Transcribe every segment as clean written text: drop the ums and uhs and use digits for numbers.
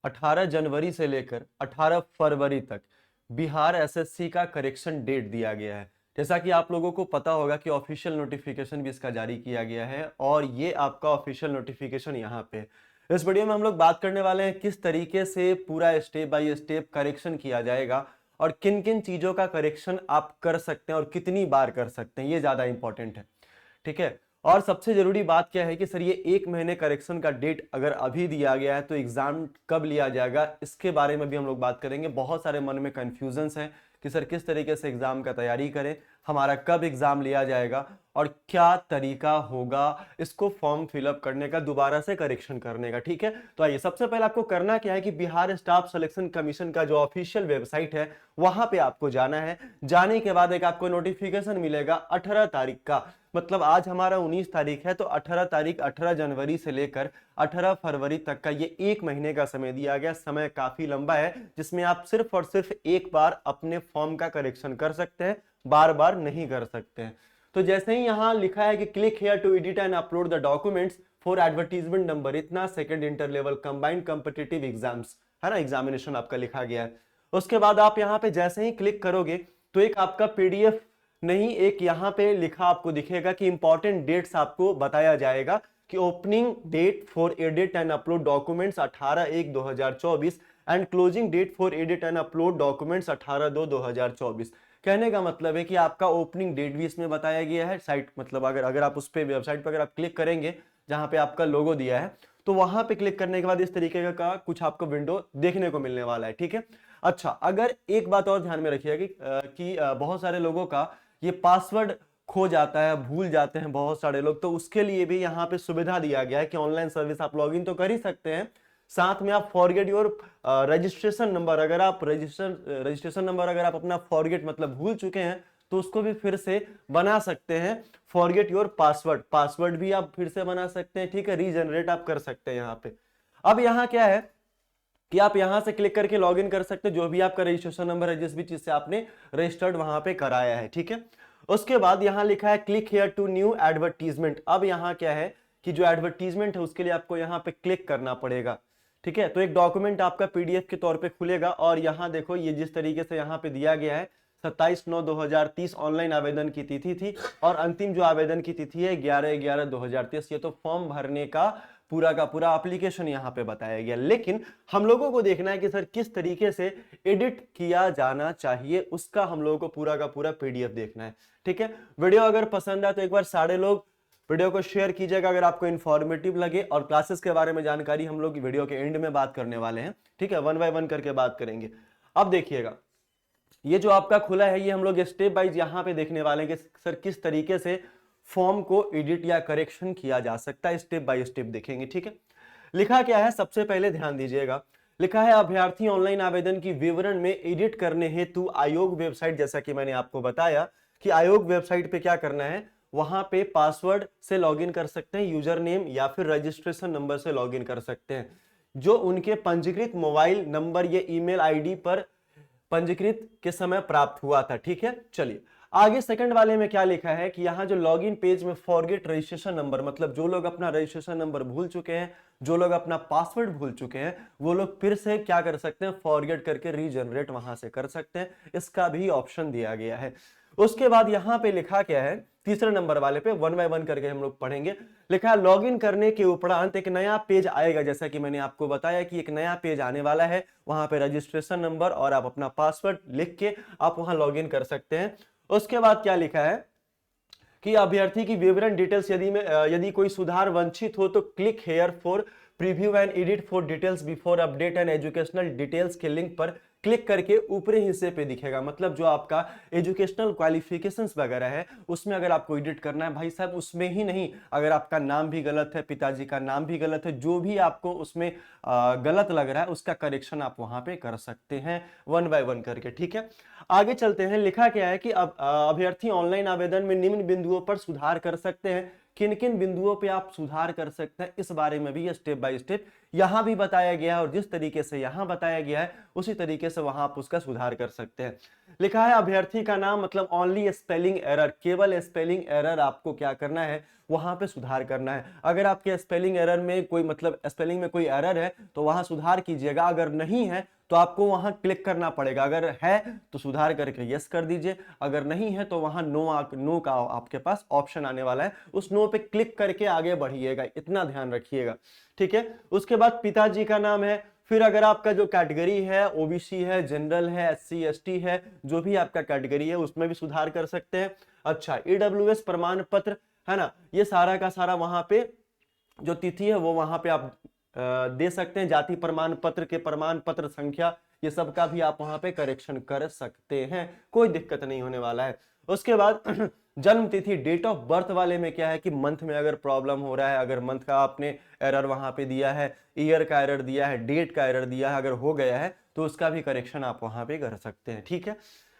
18 जनवरी से लेकर 18 फरवरी तक बिहार एसएससी का करेक्शन डेट दिया गया है। जैसा कि आप लोगों को पता होगा कि ऑफिशियल नोटिफिकेशन भी इसका जारी किया गया है और ये आपका ऑफिशियल नोटिफिकेशन यहाँ पे है। इस वीडियो में हम लोग बात करने वाले हैं किस तरीके से पूरा स्टेप बाय स्टेप करेक्शन किया जाएगा और किन किन चीज़ों का करेक्शन आप कर सकते हैं और कितनी बार कर सकते हैं, ये ज़्यादा इंपॉर्टेंट है। ठीक है। और सबसे जरूरी बात क्या है कि सर ये 1 महीने करेक्शन का डेट अगर अभी दिया गया है तो एग्जाम कब लिया जाएगा, इसके बारे में भी हम लोग बात करेंगे। बहुत सारे मन में कंफ्यूजन्स हैं कि सर किस तरीके से एग्जाम का तैयारी करें, हमारा कब एग्जाम लिया जाएगा और क्या तरीका होगा इसको फॉर्म फिलअप करने का, दोबारा से करेक्शन करने का। ठीक है, तो आइए सबसे पहले आपको करना क्या है कि बिहार स्टाफ सिलेक्शन कमीशन का जो ऑफिशियल वेबसाइट है वहां पे आपको जाना है। जाने के बाद एक आपको नोटिफिकेशन मिलेगा 18 तारीख का, मतलब आज हमारा 19 तारीख है तो 18 तारीख 18 जनवरी से लेकर 18 फरवरी तक का ये 1 महीने का समय दिया गया। समय काफी लंबा है जिसमें आप सिर्फ और सिर्फ एक बार अपने फॉर्म का करेक्शन कर सकते हैं, बार बार नहीं कर सकते हैं। तो जैसे ही यहां लिखा है कि click here to edit and upload the documents for advertisement number इतना second inter level combined competitive exams, है ना, एग्जामिनेशन आपका लिखा गया है। उसके बाद आप यहां पे जैसे ही क्लिक करोगे तो एक आपका पीडीएफ नहीं, एक यहाँ पे लिखा आपको दिखेगा कि इंपॉर्टेंट डेट्स आपको बताया जाएगा कि opening date for edit and upload documents 18/1/2024 and closing date for edit and upload documents 18/2/2024। कहने का मतलब है कि आपका ओपनिंग डेट भी इसमें बताया गया है। साइट मतलब अगर आप उस पे वेबसाइट पर अगर आप क्लिक करेंगे जहां पे आपका लोगो दिया है तो वहां पे क्लिक करने के बाद इस तरीके का कुछ आपको विंडो देखने को मिलने वाला है। ठीक है, अच्छा अगर एक बात और ध्यान में रखिएगा कि बहुत सारे लोगों का ये पासवर्ड खो जाता है, भूल जाते हैं बहुत सारे लोग, तो उसके लिए भी यहाँ पे सुविधा दिया गया है कि ऑनलाइन सर्विस आप लॉगिन तो कर ही सकते हैं, साथ में आप फॉरगेट योर रजिस्ट्रेशन नंबर, अगर आप रजिस्ट्रेशन नंबर अगर आप अपना फॉरगेट मतलब भूल चुके हैं तो उसको भी फिर से बना सकते हैं। फॉरगेट योर पासवर्ड, पासवर्ड भी आप फिर से बना सकते हैं। ठीक है, रीजनरेट आप कर सकते हैं यहाँ पे। अब यहाँ क्या है कि आप यहां से क्लिक करके लॉगिन कर सकते हैं जो भी आपका रजिस्ट्रेशन नंबर है, जिस भी चीज से आपने रजिस्टर्ड वहां पे कराया है। ठीक है, उसके बाद यहां लिखा है click here to new advertisement. अब यहां क्या है कि जो एडवर्टीजमेंट है उसके लिए आपको यहां पे क्लिक करना पड़ेगा। ठीक है, तो एक डॉक्यूमेंट आपका पीडीएफ के तौर पे खुलेगा और यहां देखो ये जिस तरीके से यहां पे दिया गया है 27/9/2030 ऑनलाइन आवेदन की तिथि थी और अंतिम जो आवेदन की तिथि है 11/11/2023। ये तो फॉर्म भरने का पूरा एप्लीकेशन यहाँ पे बताया गया, लेकिन हम लोगों को देखना है कि सर किस तरीके से एडिट किया जाना चाहिए, उसका हम लोगों को पूरा का पूरा पीडीएफ देखना है। ठीक है, वीडियो अगर पसंद आए तो एक बार सारे लोग वीडियो को शेयर कीजिएगा अगर आपको इन्फॉर्मेटिव लगे, और क्लासेस के बारे में जानकारी हम लोग वीडियो के एंड में बात करने वाले हैं। ठीक है, वन बाय वन करके बात करेंगे। अब देखिएगा ये जो आपका खुला है ये हम लोग स्टेप वाइज यहाँ पे देखने वाले हैं कि सर किस तरीके से फॉर्म को एडिट या करेक्शन किया जा सकता है, स्टेप बाय स्टेप देखेंगे। ठीक है, लिखा क्या है सबसे पहले ध्यान दीजिएगा, लिखा है अभ्यर्थी ऑनलाइन आवेदन की विवरण में एडिट करने हेतु आयोग वेबसाइट, जैसा कि मैंने आपको बताया कि आयोग वेबसाइट पे क्या करना है, वहां पे पासवर्ड से लॉगिन कर सकते हैं, यूजर नेम या फिर रजिस्ट्रेशन नंबर से लॉगिन कर सकते हैं जो उनके पंजीकृत मोबाइल नंबर या ईमेल आईडी पर पंजीकृत के समय प्राप्त हुआ था। ठीक है, चलिए आगे सेकंड वाले में क्या लिखा है कि यहाँ जो लॉगिन पेज में फॉरगेट रजिस्ट्रेशन नंबर, मतलब जो लोग अपना रजिस्ट्रेशन नंबर भूल चुके हैं, जो लोग अपना पासवर्ड भूल चुके हैं, वो लोग फिर से क्या कर सकते हैं, फॉरगेट करके रीजनरेट वहां से कर सकते हैं। इसका भी ऑप्शन दिया गया है। उसके बाद यहाँ पे लिखा क्या है, तीसरे नंबर वाले पे वन बाय वन करके हम लोग पढ़ेंगे। लिखा है लॉगिन करने के उपरांत एक नया पेज आएगा, जैसा कि मैंने आपको बताया कि एक नया पेज आने वाला है, वहां पे रजिस्ट्रेशन नंबर और आप अपना पासवर्ड लिख के आप वहां लॉगिन कर सकते हैं। उसके बाद क्या लिखा है कि अभ्यर्थी की विवरण डिटेल्स यदि कोई सुधार वंचित हो तो click here for preview and edit for details before update and educational details के लिंक पर क्लिक करके ऊपरी हिस्से पे दिखेगा। मतलब जो आपका एजुकेशनल क्वालिफिकेशंस वगैरह है उसमें अगर आपको एडिट करना है भाई साहब, उसमें ही नहीं, अगर आपका नाम भी गलत है, पिताजी का नाम भी गलत है, जो भी आपको उसमें गलत लग रहा है उसका करेक्शन आप वहां पे कर सकते हैं वन बाय वन करके। ठीक है, आगे चलते हैं। लिखा क्या है कि अब अभ्यर्थी ऑनलाइन आवेदन में निम्न बिंदुओं पर सुधार कर सकते हैं। किन किन बिंदुओं पे आप सुधार कर सकते हैं इस बारे में भी स्टेप बाय स्टेप यहां भी बताया गया है और जिस तरीके से यहां बताया गया है उसी तरीके से वहां आप उसका सुधार कर सकते हैं। लिखा है अभ्यर्थी का नाम मतलब ओनली स्पेलिंग एरर, केवल स्पेलिंग एरर आपको क्या करना है, वहां पे सुधार करना है। अगर आपके स्पेलिंग एरर में कोई मतलब स्पेलिंग में कोई एरर है तो वहां सुधार कीजिएगा, अगर नहीं है तो आपको वहां क्लिक करना पड़ेगा, अगर है तो सुधार करके यस कर दीजिए, अगर नहीं है तो वहां नो का आपके पास ऑप्शन आने वाला है, उस नो पे क्लिक करके आगे बढ़िएगा, इतना ध्यान रखिएगा। ठीक है, उसके बाद पिताजी का नाम है, फिर अगर आपका जो कैटेगरी है ओबीसी है, जनरल है, एससी एसटी है, जो भी आपका कैटेगरी है उसमें भी सुधार कर सकते हैं। अच्छा, ईडब्ल्यूएस प्रमाण पत्र है ना, ये सारा का सारा वहां पे जो तिथि है वो वहां पे आप दे सकते हैं, जाति प्रमाण पत्र के प्रमाण पत्र संख्या ये सब का भी आप वहां पे करेक्शन कर सकते हैं, कोई दिक्कत नहीं होने वाला है। उसके बाद जन्म तिथि डेट ऑफ बर्थ वाले में क्या है कि मंथ में अगर प्रॉब्लम हो रहा है, अगर मंथ का आपने एरर वहां पे दिया है, ईयर का एरर दिया है, डेट का एरर दिया है, अगर हो गया है तो उसका भी करेक्शन आप वहां पे कर सकते हैं। ठीक है,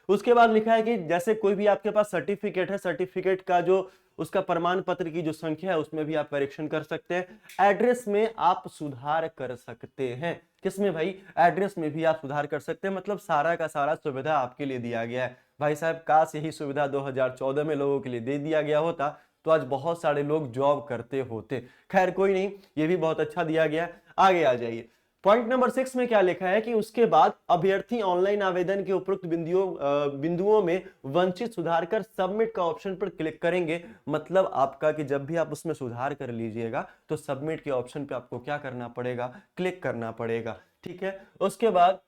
उसके बाद लिखा है कि जैसे कोई भी आपके पास सर्टिफिकेट है, सर्टिफिकेट का जो उसका प्रमाण पत्र की जो संख्या है उसमें भी आप करेक्शन कर सकते हैं। एड्रेस में आप सुधार कर सकते हैं, किसमें भाई, एड्रेस में भी आप सुधार कर सकते हैं, मतलब सारा का सारा सुविधा आपके लिए दिया गया है। भाई साहब काश यही सुविधा 2014 में लोगों के लिए दे दिया गया होता तो आज बहुत सारे लोग जॉब करते होते। खैर कोई नहीं, ये भी बहुत अच्छा दिया गया। आगे आ जाइए, पॉइंट नंबर 6 में क्या लिखा है कि उसके बाद अभ्यर्थी ऑनलाइन आवेदन के उपरोक्त बिंदुओं में वंचित सुधार कर सबमिट का ऑप्शन पर क्लिक करेंगे। मतलब आपका कि जब भी आप उसमें सुधार कर लीजिएगा तो सबमिट के ऑप्शन पे आपको क्या करना पड़ेगा, क्लिक करना पड़ेगा। ठीक है, उसके बाद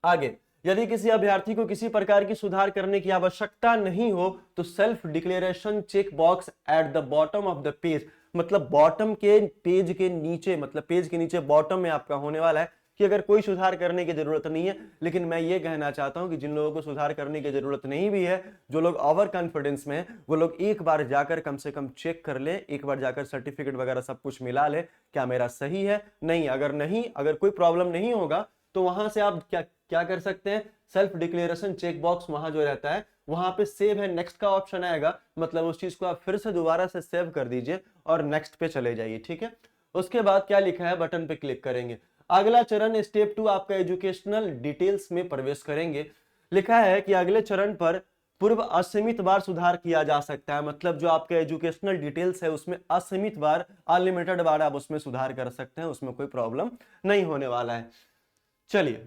आगे, यदि किसी अभ्यर्थी को किसी प्रकार की सुधार करने की आवश्यकता नहीं हो तो self declaration check box at the bottom of the page, मतलब बॉटम के पेज के नीचे, मतलब पेज के नीचे बॉटम में आपका होने वाला है कि अगर कोई सुधार करने की जरूरत नहीं है। लेकिन मैं ये कहना चाहता हूं कि जिन लोगों को सुधार करने की जरूरत नहीं भी है, जो लोग ओवर कॉन्फिडेंस में हैं, वो लोग एक बार जाकर कम से कम चेक कर ले, एक बार जाकर सर्टिफिकेट वगैरह सब कुछ मिला ले, क्या मेरा सही है नहीं, अगर कोई प्रॉब्लम नहीं होगा तो वहां से आप क्या क्या कर सकते हैं, सेल्फ डिक्लेरेशन चेक बॉक्स वहां जो रहता है वहां पे सेव है नेक्स्ट का ऑप्शन आएगा, मतलब उस चीज को आप फिर से दोबारा से सेव कर दीजिए और नेक्स्ट पे चले जाइए। ठीक है, उसके बाद क्या लिखा है, बटन पे क्लिक करेंगे। अगला चरण स्टेप 2 आपका एजुकेशनल डिटेल्स में प्रवेश करेंगे। लिखा है कि अगले चरण पर पूर्व असीमित बार सुधार किया जा सकता है, मतलब जो आपका एजुकेशनल डिटेल्स है उसमें असीमित बार, अनलिमिटेड बार आप उसमें सुधार कर सकते हैं, उसमें कोई प्रॉब्लम नहीं होने वाला है। चलिए,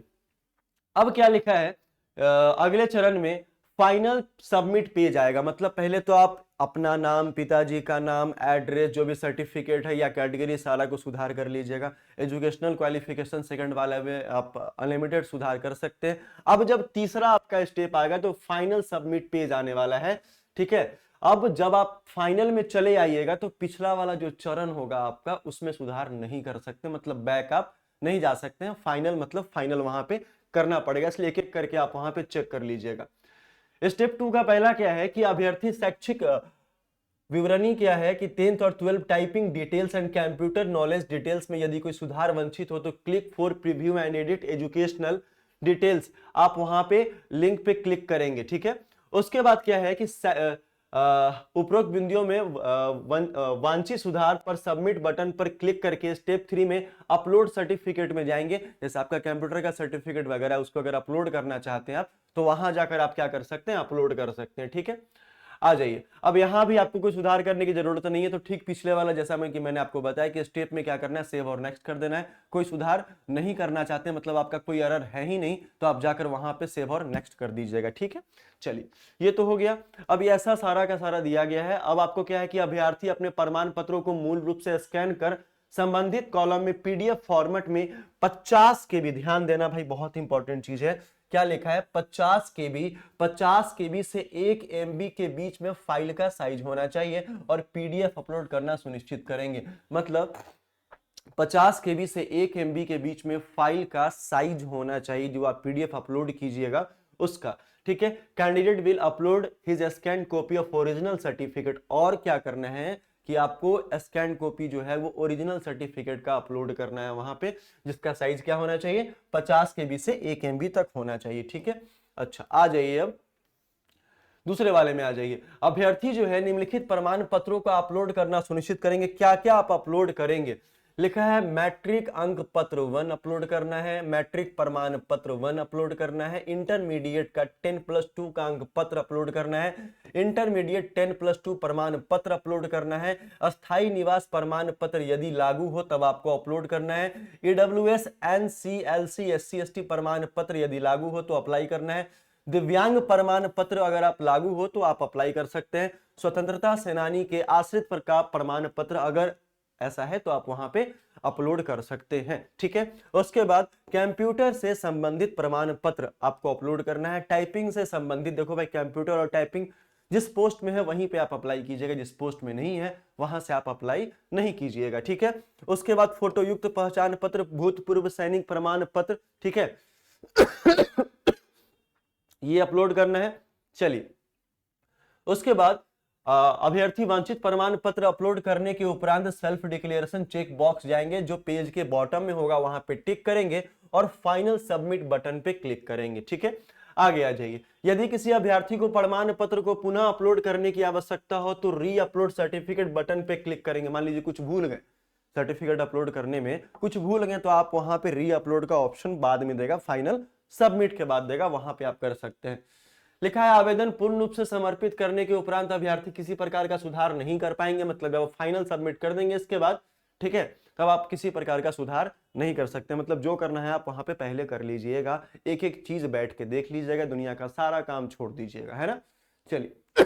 अब क्या लिखा है, अगले चरण में फाइनल सबमिट पेज आएगा, मतलब पहले तो आप अपना नाम, पिताजी का नाम, एड्रेस, जो भी सर्टिफिकेट है या कैटेगरी सारा को सुधार कर लीजिएगा। एजुकेशनल क्वालिफिकेशन सेकंड वाला में आप अनलिमिटेड सुधार कर सकते हैं। अब जब तीसरा आपका स्टेप आएगा तो फाइनल सबमिट पेज आने वाला है। ठीक है, अब जब आप फाइनल में चले आइएगा तो पिछला वाला जो चरण होगा आपका उसमें सुधार नहीं कर सकते, मतलब बैक आप नहीं जा सकते हैं। फाइनल मतलब फाइनल वहां पे करना पड़ेगा, इसलिए एक एक करके आप वहां पे चेक कर लीजिएगा। स्टेप 2 का पहला क्या है कि अभ्यर्थी शैक्षिक विवरणी क्या है कि 10th और 12 typing details and computer knowledge details में यदि कोई सुधार वंचित हो तो click for preview and edit educational details, आप वहां पे लिंक पे क्लिक करेंगे। ठीक है, उसके बाद क्या है कि उपरोक्त बिंदुओं में वांछित सुधार पर सबमिट बटन पर क्लिक करके स्टेप 3 में अपलोड सर्टिफिकेट में जाएंगे। जैसे आपका कंप्यूटर का सर्टिफिकेट वगैरह उसको अगर अपलोड करना चाहते हैं आप तो वहां जाकर आप क्या कर सकते हैं, अपलोड कर सकते हैं। ठीक है, आ जाइए, अब यहां भी आपको कोई सुधार करने की जरूरत नहीं है, तो ठीक पिछले वाला जैसा मैंने आपको बताया कि स्टेप में क्या करना है, सेव और नेक्स्ट कर देना है। कोई सुधार नहीं करना चाहते, मतलब आपका कोई एरर है ही नहीं, तो आप जाकर वहां पे सेव और नेक्स्ट कर दीजिएगा। ठीक है, चलिए ये तो हो गया। अब ऐसा सारा का सारा दिया गया है। अब आपको क्या है कि अभ्यर्थी अपने प्रमाण पत्रों को मूल रूप से स्कैन कर संबंधित कॉलम में पीडीएफ फॉर्मेट में 50 के भी, ध्यान देना भाई बहुत इंपॉर्टेंट चीज है, क्या लिखा है 50 केबी से 1 MB के बीच में फाइल का साइज होना चाहिए और पीडीएफ अपलोड करना सुनिश्चित करेंगे। मतलब 50 केबी से 1 MB के बीच में फाइल का साइज होना चाहिए जो आप पीडीएफ अपलोड कीजिएगा उसका। ठीक है, candidate will upload his scan copy of original certificate, और क्या करना है कि आपको स्कैन कॉपी जो है वो ओरिजिनल सर्टिफिकेट का अपलोड करना है वहां पे, जिसका साइज क्या होना चाहिए, 50 केबी से 1 MB तक होना चाहिए। ठीक है, अच्छा आ जाइए, अब दूसरे वाले में आ जाइए। अभ्यर्थी जो है निम्नलिखित प्रमाण पत्रों का अपलोड करना सुनिश्चित करेंगे। क्या क्या आप अपलोड करेंगे, लिखा है मैट्रिक अंक पत्र 1 अपलोड करना है, मैट्रिक प्रमाण पत्र 1 अपलोड करना है, इंटरमीडिएट का 10+2 का अंक पत्र अपलोड करना है, इंटरमीडिएट 10+2 प्रमाण पत्र अपलोड करना है, अस्थाई निवास प्रमाण पत्र यदि लागू हो तब आपको अपलोड करना है, ईडब्ल्यूएस एनसीएलसी एससी एसटी प्रमाण पत्र यदि लागू हो तो अप्लाई करना है, दिव्यांग प्रमाण पत्र अगर आप लागू हो तो आप अप्लाई कर सकते हैं, स्वतंत्रता सेनानी के आश्रित का प्रमाण पत्र अगर ऐसा है तो आप वहां पे अपलोड कर सकते हैं। ठीक है, उसके बाद कंप्यूटर से संबंधित प्रमाण पत्र आपको अपलोड करना है, टाइपिंग से संबंधित, देखो भाई कंप्यूटर और टाइपिंग जिस पोस्ट में है वहीं पे आप अप्लाई कीजिएगा, जिस पोस्ट में नहीं है वहां से आप अप्लाई नहीं कीजिएगा। ठीक है, उसके बाद फोटो युक्त पहचान पत्र, भूतपूर्व सैनिक प्रमाण पत्र, ठीक है ये अपलोड करना है। चलिए, उसके बाद अभ्यर्थी वांछित प्रमाण पत्र अपलोड करने के उपरांत सेल्फ डिक्लेरेशन चेक बॉक्स जाएंगे, जो पेज के बॉटम में होगा वहां पे टिक करेंगे और फाइनल सबमिट बटन पे क्लिक करेंगे। ठीक है, आगे आ जाइए। यदि किसी अभ्यर्थी को प्रमाण पत्र को पुनः अपलोड करने की आवश्यकता हो तो री अपलोड सर्टिफिकेट बटन पे क्लिक करेंगे। मान लीजिए कुछ भूल गए, सर्टिफिकेट अपलोड करने में कुछ भूल गए तो आप वहां पे री अपलोड का ऑप्शन बाद में देगा, फाइनल सबमिट के बाद देगा, वहां पे आप कर सकते हैं। लिखा है आवेदन पूर्ण रूप से समर्पित करने के उपरांत अभ्यर्थी किसी प्रकार का सुधार नहीं कर पाएंगे, मतलब जब फाइनल सबमिट कर देंगे इसके बाद, ठीक है, तब आप किसी प्रकार का सुधार नहीं कर सकते। मतलब जो करना है आप वहां पे पहले कर लीजिएगा, एक एक चीज बैठ के देख लीजिएगा, दुनिया का सारा काम छोड़ दीजिएगा, है ना। चलिए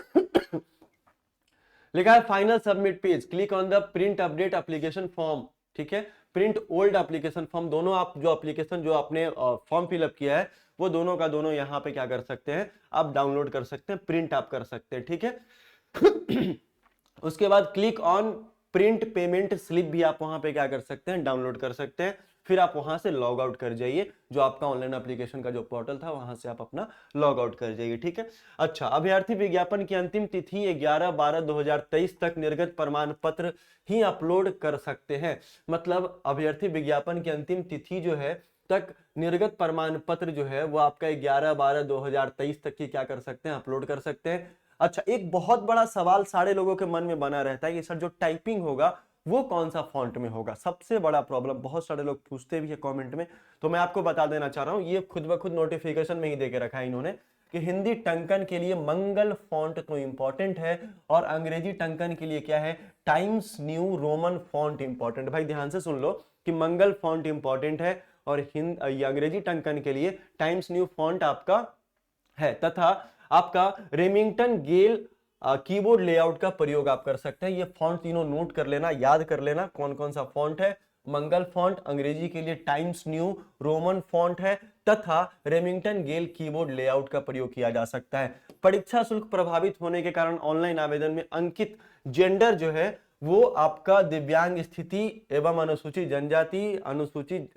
लिखा है final submit page, click on the print update application form. ठीक है, प्रिंट ओल्ड एप्लीकेशन फॉर्म, दोनों आप जो एप्लीकेशन जो आपने फॉर्म फिलअप किया है वो दोनों का दोनों यहाँ पे क्या कर सकते हैं, आप डाउनलोड कर सकते हैं, प्रिंट आप कर सकते हैं। ठीक है उसके बाद click on print payment slip भी आप वहां पे क्या कर सकते हैं, डाउनलोड कर सकते हैं। फिर आप वहां से लॉग आउट कर जाइए, जो आपका ऑनलाइन एप्लीकेशन का जो पोर्टल था वहां से आप अपना लॉग आउट कर जाइए। ठीक है, अच्छा, अभ्यर्थी विज्ञापन की अंतिम तिथि 11/12/2023 तक निर्गत प्रमाण पत्र ही अपलोड कर सकते हैं। मतलब अभ्यर्थी विज्ञापन की अंतिम तिथि जो है तक निर्गत प्रमाण पत्र जो है वो आपका 11/12/2023 तक की क्या कर सकते हैं, अपलोड कर सकते हैं। अच्छा, एक बहुत बड़ा सवाल सारे लोगों के मन में बना रहता है कि सर जो टाइपिंग होगा वो कौन सा फॉन्ट में होगा, सबसे बड़ा प्रॉब्लम, बहुत सारे लोग पूछते भी है कमेंट में, तो मैं आपको बता देना चाह रहा हूं, ये खुद ब खुद नोटिफिकेशन में ही देके रखा है इन्होंने कि हिंदी टंकन के लिए मंगल फॉन्ट तो इंपॉर्टेंट है और अंग्रेजी टंकन के लिए क्या है, times new Roman font important. भाई ध्यान से सुन लो कि मंगल फॉन्ट इंपॉर्टेंट है और अंग्रेजी टंकन के लिए टाइम्स न्यू फॉन्ट आपका है, तथा आपका रेमिंगटन गेल कीबोर्ड लेआउट का प्रयोग आप कर सकते हैं। ये फॉन्ट तीनों नोट कर लेना, याद कर लेना कौन कौन सा फॉन्ट है। मंगल फॉन्ट अंग्रेजी के लिए टाइम्स न्यू रोमन फॉन्ट है तथा रेमिंगटन गेल कीबोर्ड लेआउट का प्रयोग किया जा सकता है। परीक्षा शुल्क प्रभावित होने के कारण ऑनलाइन आवेदन में अंकित जेंडर जो है वो आपका दिव्यांग स्थिति एवं अनुसूचित जनजाति अनुसूचित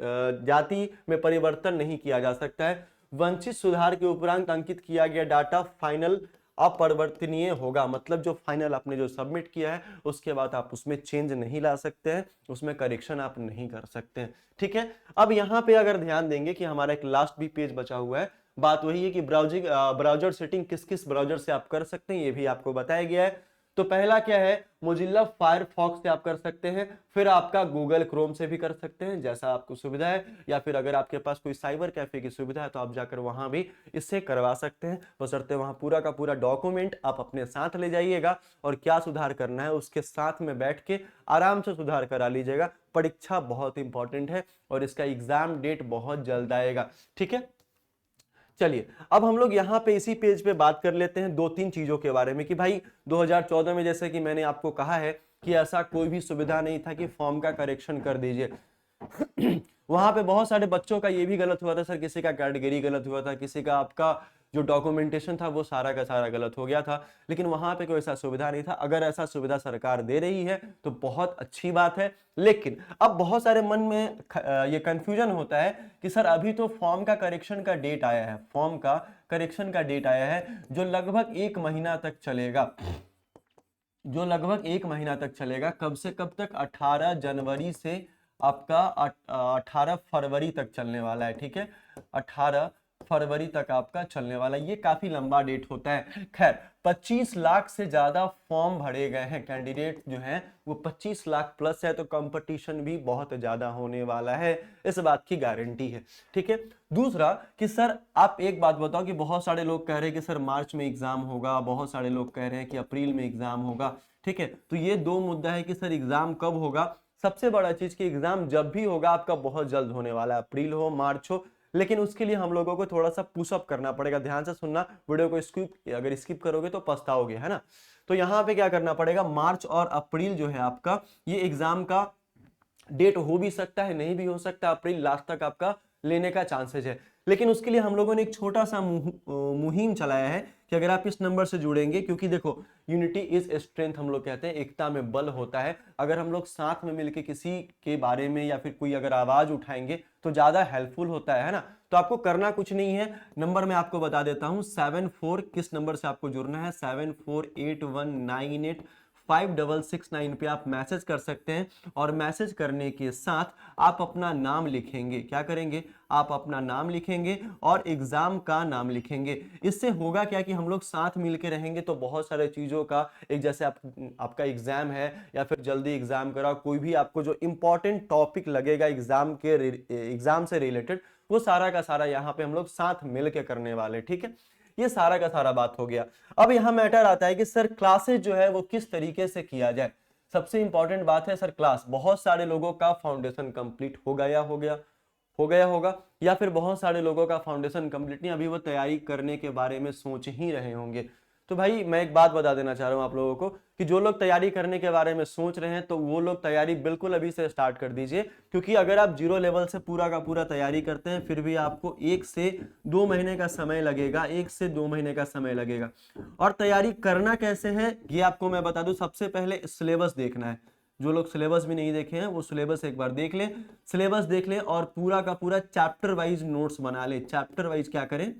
जाति में परिवर्तन नहीं किया जा सकता है। वंचित सुधार के उपरांत अंकित किया गया डाटा फाइनल अपरिवर्तनीय होगा, मतलब जो फाइनल आपने जो सबमिट किया है उसके बाद आप उसमें चेंज नहीं ला सकते हैं, उसमें करेक्शन आप नहीं कर सकते हैं। ठीक है, अब यहाँ पे अगर ध्यान देंगे कि हमारा एक लास्ट भी पेज बचा हुआ है, बात वही है कि ब्राउजर सेटिंग किस किस ब्राउजर से आप कर सकते हैं ये भी आपको बताया गया है। तो पहला क्या है, मोजिल्ला फायरफॉक्स से आप कर सकते हैं, फिर आपका गूगल क्रोम से भी कर सकते हैं जैसा आपको सुविधा है, या फिर अगर आपके पास कोई साइबर कैफे की सुविधा है तो आप जाकर वहां भी इससे करवा सकते हैं, बशर्ते वहां पूरा का पूरा डॉक्यूमेंट आप अपने साथ ले जाइएगा और क्या सुधार करना है उसके साथ में बैठ के आराम से सुधार करा लीजिएगा। परीक्षा बहुत इंपॉर्टेंट है और इसका एग्जाम डेट बहुत जल्द आएगा। ठीक है, चलिए अब हम लोग यहाँ पे इसी पेज पे बात कर लेते हैं दो तीन चीजों के बारे में कि भाई 2014 में जैसे कि मैंने आपको कहा है कि ऐसा कोई भी सुविधा नहीं था कि फॉर्म का करेक्शन कर दीजिए वहां पे बहुत सारे बच्चों का ये भी गलत हुआ था सर, किसी का कैटेगरी गलत हुआ था, किसी का आपका जो डॉक्यूमेंटेशन था वो सारा का सारा गलत हो गया था, लेकिन वहां पे कोई ऐसा सुविधा नहीं था। अगर ऐसा सुविधा सरकार दे रही है तो बहुत अच्छी बात है, लेकिन अब बहुत सारे मन में ये कंफ्यूजन होता है कि सर अभी तो फॉर्म का करेक्शन का डेट आया है, फॉर्म का करेक्शन का डेट आया है जो लगभग 1 महीना तक चलेगा, जो लगभग 1 महीना तक चलेगा। कब से कब तक, 18 जनवरी से आपका 18 फरवरी तक चलने वाला है। ठीक है, 18 फरवरी तक आपका चलने वाला, ये काफी लंबा डेट होता है। खैर 25 लाख से ज्यादा फॉर्म भरे गए हैं, कैंडिडेट जो हैं वो 25 लाख प्लस है, तो कंपटीशन भी बहुत ज्यादा होने वाला है, इस बात की गारंटी है। ठीक है। दूसरा कि सर आप एक बात बताओ कि बहुत सारे लोग कह रहे हैं कि सर मार्च में एग्जाम होगा, बहुत सारे लोग कह रहे हैं कि अप्रैल में एग्जाम होगा। ठीक है, तो ये दो मुद्दा है कि सर एग्जाम कब होगा। सबसे बड़ा चीज कि एग्जाम जब भी होगा आपका बहुत जल्द होने वाला है, अप्रैल हो मार्च हो, लेकिन उसके लिए हम लोगों को थोड़ा सा पुशअप करना पड़ेगा। ध्यान से सुनना, वीडियो को अगर स्किप करोगे तो पछताओगे, है ना। तो यहाँ पे क्या करना पड़ेगा, मार्च और अप्रैल जो है आपका, ये एग्जाम का डेट हो भी सकता है, नहीं भी हो सकता, अप्रैल लास्ट तक आपका लेने का चांसेस है। लेकिन उसके लिए हम लोगों ने एक छोटा सा मुहिम चलाया है कि अगर आप इस नंबर से जुड़ेंगे, क्योंकि देखो यूनिटी इज स्ट्रेंथ हम लोग कहते हैं, एकता में बल होता है। अगर हम लोग साथ में मिलकर किसी के बारे में या फिर कोई अगर आवाज उठाएंगे तो ज्यादा हेल्पफुल होता है ना। तो आपको करना कुछ नहीं है, नंबर मैं आपको बता देता हूं, 74, किस नंबर से आपको जुड़ना है, 7481985669 पे आप मैसेज कर सकते हैं। और मैसेज करने के साथ आप अपना नाम लिखेंगे। क्या करेंगे, आप अपना नाम लिखेंगे और एग्जाम का नाम लिखेंगे। इससे होगा क्या कि हम लोग साथ मिलके रहेंगे तो बहुत सारे चीजों का, एक जैसे आपका एग्जाम है या फिर जल्दी एग्जाम करा, कोई भी आपको जो इंपॉर्टेंट टॉपिक लगेगा एग्जाम से रिलेटेड, वो सारा का सारा यहाँ पे हम लोग साथ मिलके करने वाले। ठीक है, ये सारा का सारा बात हो गया। अब यहाँ मैटर आता है कि सर क्लासेस जो है वो किस तरीके से किया जाए। सबसे इंपॉर्टेंट बात है सर क्लास, बहुत सारे लोगों का फाउंडेशन कंप्लीट हो गया होगा, या फिर बहुत सारे लोगों का फाउंडेशन कंप्लीट नहीं, अभी वो तैयारी करने के बारे में सोच ही रहे होंगे। तो भाई मैं एक बात बता देना चाह रहा हूं आप लोगों को कि जो लोग तैयारी करने के बारे में सोच रहे हैं तो वो लोग तैयारी बिल्कुल अभी से स्टार्ट कर दीजिए। क्योंकि अगर आप जीरो लेवल से पूरा का पूरा तैयारी करते हैं फिर भी आपको 1 से 2 महीने का समय लगेगा, 1 से 2 महीने का समय लगेगा। और तैयारी करना कैसे है ये आपको मैं बता दूं, सबसे पहले सिलेबस देखना है। जो लोग सिलेबस भी नहीं देखे हैं वो सिलेबस एक बार देख लें, सिलेबस देख लें और पूरा का पूरा चैप्टर वाइज नोट्स बना ले। चैप्टर वाइज क्या करें,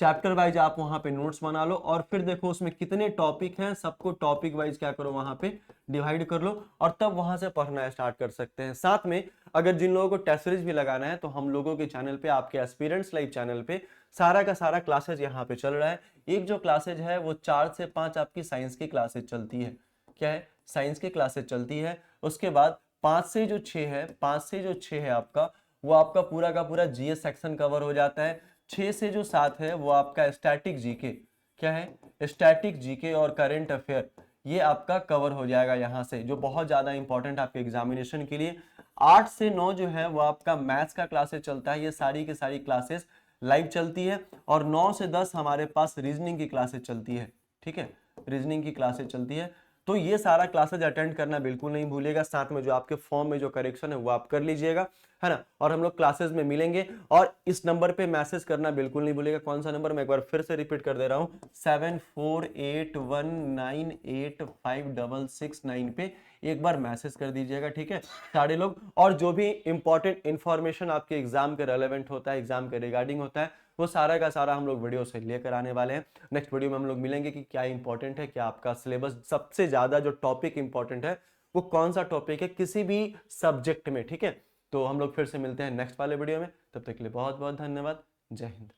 चैप्टर वाइज आप वहां पे नोट्स बना लो और फिर देखो उसमें कितने टॉपिक हैं, सबको टॉपिक वाइज क्या करो वहां पे डिवाइड कर लो और तब वहां से पढ़ना स्टार्ट कर सकते हैं। साथ में अगर जिन लोगों को टेस्ट सीरीज भी लगाना है तो हम लोगों के चैनल पे, आपके एस्पिरेंट्स लाइव चैनल पे सारा का सारा क्लासेज यहाँ पे चल रहा है। एक जो क्लासेज है वो 4 से 5 आपकी साइंस की क्लासेज चलती है। क्या है, साइंस की क्लासेज चलती है। उसके बाद 5 से जो 6 है, 5 से जो 6 है आपका, वो आपका पूरा का पूरा जीएस सेक्शन कवर हो जाता है। 6 से जो 7 है वो आपका स्टैटिक जीके, क्या है, स्टैटिक जीके और करंट अफेयर, ये आपका कवर हो जाएगा यहाँ से, जो बहुत ज्यादा इंपॉर्टेंट आपके एग्जामिनेशन के लिए। 8 से 9 जो है वो आपका मैथ्स का क्लासेस चलता है, ये सारी की सारी क्लासेस लाइव चलती है। और 9 से 10 हमारे पास रीजनिंग की क्लासेस चलती है। ठीक है, रीजनिंग की क्लासेस चलती है। तो ये सारा क्लासेज अटेंड करना बिल्कुल नहीं भूलिएगा। साथ में जो आपके फॉर्म में जो करेक्शन है वो आप कर लीजिएगा, है ना। और हम लोग क्लासेस में मिलेंगे और इस नंबर पे मैसेज करना बिल्कुल नहीं भूलिएगा। कौन सा नंबर, मैं एक बार फिर से रिपीट कर दे रहा हूँ, 7481985669 पे एक बार मैसेज कर दीजिएगा। ठीक है सारे लोग, और जो भी इंपॉर्टेंट इंफॉर्मेशन आपके एग्जाम के रेलेवेंट होता है, एग्जाम के रिगार्डिंग होता है, वो सारा का सारा हम लोग वीडियो से लेकर आने वाले हैं। नेक्स्ट वीडियो में हम लोग मिलेंगे कि क्या इंपॉर्टेंट है, क्या आपका सिलेबस, सबसे ज्यादा जो टॉपिक इंपॉर्टेंट है वो कौन सा टॉपिक है किसी भी सब्जेक्ट में। ठीक है, तो हम लोग फिर से मिलते हैं नेक्स्ट वाले वीडियो में, तब तक के लिए बहुत बहुत धन्यवाद। जय हिंद।